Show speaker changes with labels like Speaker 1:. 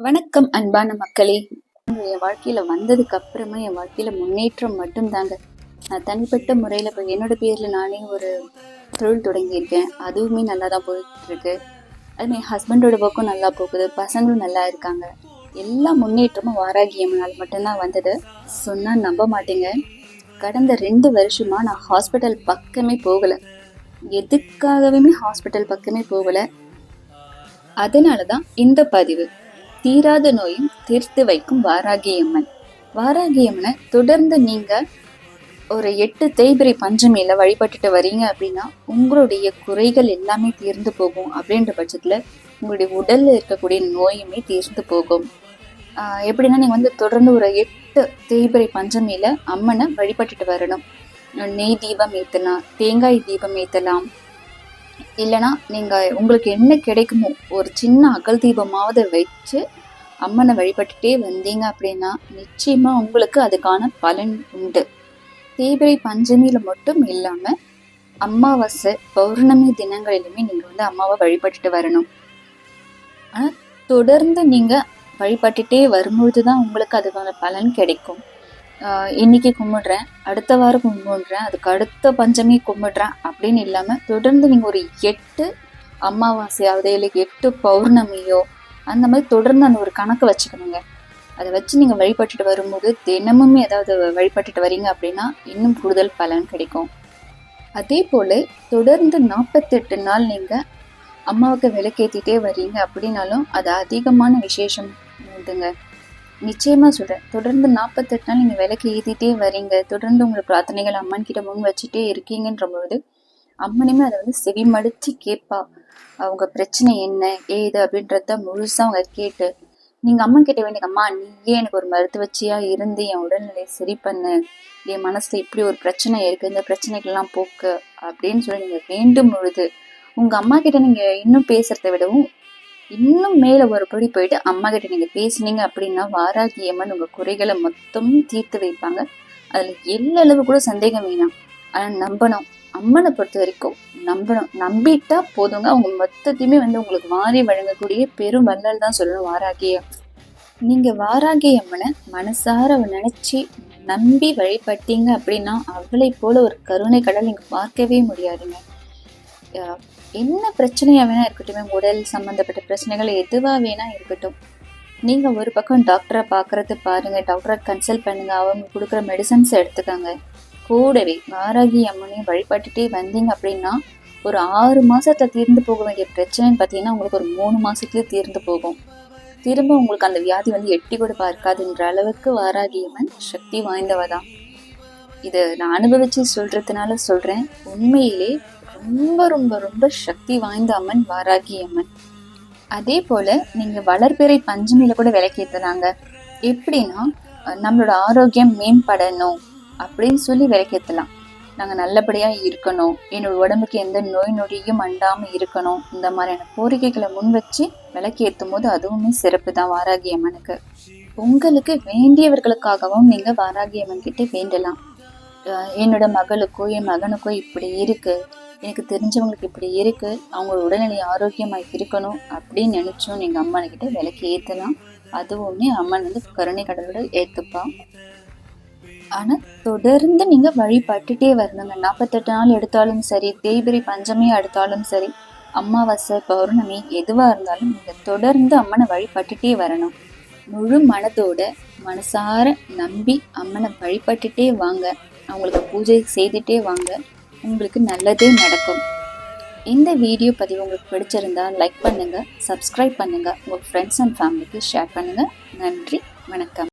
Speaker 1: வணக்கம் அன்பான மக்களே. என் வாழ்க்கையில வந்ததுக்கு அப்புறமா என் வாழ்க்கையில முன்னேற்றம் மட்டும்தாங்க. நான் தனிப்பட்ட முறையில இப்போ என்னோட பேர்ல நானே ஒரு தொழில் தொடங்கியிருக்கேன். அதுவுமே நல்லா தான் போயிட்டு இருக்கு. அதுமாதிரி என் ஹஸ்பண்டோட ஒர்க்கும் நல்லா போகுது, பசங்களும் நல்லா இருக்காங்க. எல்லா முன்னேற்றமும் வாராகியம்னால் மட்டும்தான் வந்தது. சொன்னா நம்ப மாட்டேங்க, கடந்த 2 வருஷமா நான் ஹாஸ்பிட்டல் பக்கமே போகல. எதுக்காகவுமே ஹாஸ்பிட்டல் பக்கமே போகல. அதனாலதான் இந்த பதிவு. தீராத நோயும் தீர்த்து வைக்கும் வாராகியம்மன். வாராகியம்மனை தொடர்ந்து நீங்க ஒரு 8 தேய்பிரை பஞ்சமியில வழிபட்டுட்டு வரீங்க அப்படின்னா உங்களுடைய குறைகள் எல்லாமே தீர்ந்து போகும். அப்படின்ற பட்சத்துல உங்களுடைய உடல்ல இருக்கக்கூடிய நோயுமே தீர்ந்து போகும். எப்படின்னா நீங்க தொடர்ந்து ஒரு 8 தேய்பிரை பஞ்சமியில அம்மனை வழிபட்டுட்டு வரணும். நெய் தீபம் ஏத்தலாம், தேங்காய் தீபம் ஏத்தலாம். இல்லைன்னா நீங்கள் உங்களுக்கு என்ன கிடைக்குமோ ஒரு சின்ன அகல் தீபமாவது வச்சு அம்மனை வழிபட்டுட்டே வந்தீங்க அப்படின்னா நிச்சயமாக உங்களுக்கு அதுக்கான பலன் உண்டு. தேய்பிரை பஞ்சமியில் மட்டும் இல்லாமல் அமாவாசை பௌர்ணமி தினங்களிலுமே நீங்கள் அம்மாவை வழிபட்டுட்டு வரணும். ஆனால் தொடர்ந்து நீங்கள் வழிபட்டுட்டே வரும்பொழுது தான் உங்களுக்கு அதுக்கான பலன் கிடைக்கும். இன்னைக்கு கும்பிடுறேன், அடுத்த வாரம் கும்பிடுறேன், அதுக்கு அடுத்த பஞ்சமி கும்பிடுறேன் அப்படின்னு இல்லாமல் தொடர்ந்து நீங்கள் ஒரு 8 அமாவாசையாவது இல்லை 8 பௌர்ணமியோ அந்த மாதிரி தொடர்ந்து அந்த ஒரு கணக்கு வச்சுக்கணுங்க. அதை வச்சு நீங்கள் வழிபட்டுட்டு வரும்போது தினமுமே ஏதாவது வழிபட்டுட்டு வரீங்க அப்படின்னா இன்னும் கூடுதல் பலன் கிடைக்கும். அதே போல் தொடர்ந்து 48 நாள் நீங்கள் அம்மாவுக்கு விளக்கேற்றிட்டே வரீங்க அப்படின்னாலும் அது அதிகமான விசேஷம் உண்டுங்க. நிச்சயமா சொல்றேன், தொடர்ந்து 48 நாள் நீங்க விளக்கு ஏத்திட்டே வரீங்க, தொடர்ந்து உங்களுக்கு பிரார்த்தனைகள் அம்மன் கிட்ட முன் வச்சுட்டே இருக்கீங்கன்ற பொழுது அம்மனுமே அதை செவிமடுத்து கேட்பா. அவங்க பிரச்சனை என்ன ஏது அப்படின்றத முழுசா அவங்க கேட்டு நீங்க அம்மன் கிட்ட வேண்டிய, அம்மா நீயே எனக்கு ஒரு மருத்துவச்சியா இருந்து என் உடல்நிலையை சரி பண்ணு, என் மனசுல இப்படி ஒரு பிரச்சனை இருக்கு, இந்த பிரச்சனைகள்லாம் போக்கு அப்படின்னு சொல்லி நீங்க வேண்டும் பொழுது உங்க அம்மா கிட்ட நீங்க இன்னும் பேசுறதை விடவும் இன்னும் மேல ஒரு படி போயிட்டு அம்மா கிட்ட நீங்க பேசுனீங்க அப்படின்னா வாராகியம்மன் உங்க குறைகளை மொத்தம் தீர்த்து வைப்பாங்க. அதுல எல்லளவு கூட சந்தேகம் வேணாம். ஆனா நம்பணும். அம்மனை பொறுத்த வரைக்கும் நம்பணும். நம்பிட்டா போதுங்க, அவங்க மொத்தத்தையுமே உங்களுக்கு வாரி வழங்கக்கூடிய பெரும் வள்ளல் தான் சொல்லணும் வாராகியம். நீங்க வாராகியம்மனை மனசார நினைச்சு நம்பி வழிபட்டீங்க அப்படின்னா அவளை போல ஒரு கருணை கடல் நீங்க பார்க்கவே முடியாதுங்க. என்ன பிரச்சனையா வேணா இருக்கட்டும், உடல் சம்பந்தப்பட்ட பிரச்சனைகள் எதுவா வேணா இருக்கட்டும், நீங்க ஒரு பக்கம் டாக்டரை பாக்குறது பாருங்க, டாக்டரை கன்சல்ட் பண்ணுங்க, அவங்க கொடுக்குற மெடிசன்ஸ் எடுத்துக்காங்க. கூடவே வாராகி அம்மனையும் வழிபட்டுட்டே வந்தீங்க அப்படின்னா ஒரு 6 மாசத்துல தீர்ந்து போக வேண்டிய பிரச்சனைன்னு பார்த்தீங்கன்னா உங்களுக்கு ஒரு 3 மாசத்துலயே தீர்ந்து போகும். திரும்ப உங்களுக்கு அந்த வியாதி எட்டி கூட பார்க்காதுன்ற அளவுக்கு வாராகி அம்மன் சக்தி வாய்ந்தவதான். இது நான் அனுபவிச்சு சொல்றதுனால சொல்றேன். உண்மையிலே ரொம்ப ரொம்ப ரொம்ப சக்தி வாய்ந்த அம்மன் வாராகி அம்மன். அதே போல நீங்க வளர்பிறை பஞ்சமியில கூட விளக்கேற்றுறாங்க. எப்படின்னா நம்மளோட ஆரோக்கியம் மேம்படணும் அப்படின்னு சொல்லி விளக்கேற்றலாம். நாங்க நல்லபடியா இருக்கணும், என்னோட உடம்புக்கு எந்த நோய் நொடியும் அண்டாம இருக்கணும், இந்த மாதிரியான கோரிக்கைகளை முன் வச்சு விளக்கேற்றும் போது அதுவுமே சிறப்பு தான் வாராகி அம்மனுக்கு. உங்களுக்கு வேண்டியவர்களுக்காகவும் நீங்க வாராகி அம்மன் கிட்ட வேண்டலாம். என்னோட மகளுக்கோ என் மகனுக்கோ இப்படி இருக்கு, எனக்கு தெரிஞ்சவங்களுக்கு இப்படி இருக்கு, அவங்களோட உடல்நிலை ஆரோக்கியமாக இருக்கணும் அப்படின்னு நினைச்சும் நீங்க அம்மனை கிட்ட விளக்கு ஏற்றலாம். அதுவுமே அம்மன் கருணை கடலோட ஏத்துப்பா. ஆனா தொடர்ந்து நீங்க வழிபட்டுட்டே வரணுங்க. 48 நாள் எடுத்தாலும் சரி, தேய்பிரை பஞ்சமி எடுத்தாலும் சரி, அமாவாசை பௌர்ணமி எதுவா இருந்தாலும் நீங்க தொடர்ந்து அம்மனை வழிபட்டுட்டே வரணும். முழு மனதோட மனசார நம்பி அம்மனை வழிபட்டுட்டே வாங்க, அவங்களுக்கு பூஜை செய்துட்டே வாங்க, உங்களுக்கு நல்லதே நடக்கும். இந்த வீடியோ பதிவு உங்களுக்கு பிடிச்சிருந்தா லைக் பண்ணுங்க, சப்ஸ்கிரைப் பண்ணுங்க, உங்க ஃப்ரெண்ட்ஸ் அண்ட் ஃபேமிலிக்கு ஷேர் பண்ணுங்க. நன்றி, வணக்கம்.